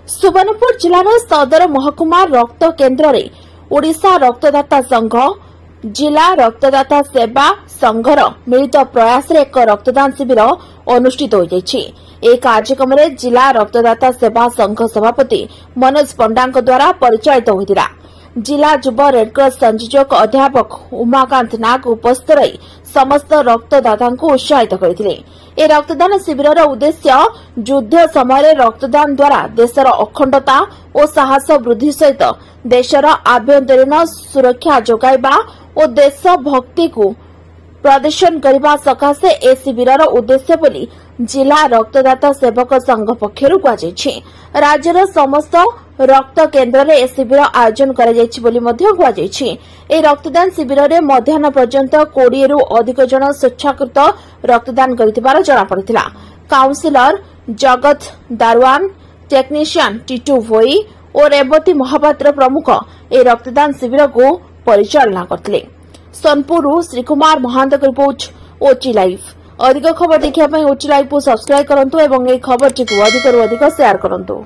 सुवर्णपुर जिलार सदर महकुमा रक्त केन्द्र रे ओडिशा रक्तदाता संघ जिला रक्तदाता सेवा संघर मिलित प्रयास रे एक रक्तदान शिविर अनुष्ठित हो जायछि। ए कार्यक्रम रे जिला रक्तदाता सेवा संघ सभापति मनोज पंडा द्वारा परिचालित होइतिला। जिला युव रेडक्रॉस संयोजक अध्यापक उमाकांत नाग उपस्थित रही समस्त रक्तदाता उत्साहित करथिले। ए रक्तदान शिविर उद्देश्य युद्ध समय रक्तदान द्वारा देशर अखंडता और साहस वृद्धि सहित देशर आभ्यंतरीण सुरक्षा जोगाइबा और देशभक्ति को प्रदर्शन करने सकाशे ए शिविर उद्देश्य बोली जिला रक्तदाता सेवक संघ पक्षरु कहुछि। राज्यर समस्त रक्त केन्द्र रे ए शिविर आयोजन कहुछि। ए रक्तदान शिविर रे मध्याह्न पर्यंत 20 रु अधिक जन स्वेच्छाकृत रक्तदान करिथिबार जणा पड़िथिला। काउंसिलर जगत दारवान, टेक्नीशियन टीटू भोई और रेवती महापात्र प्रमुख ए रक्तदान शिविर को परिचालना करथिले। सोनपुर श्रीकुमार महांत रिपोर्ट ओची लाइव। अधिक खबर देखिया ओची लाइव को सब्सक्राइब करंतु एवं ए खबर टी को अधिक शेयर करंतु।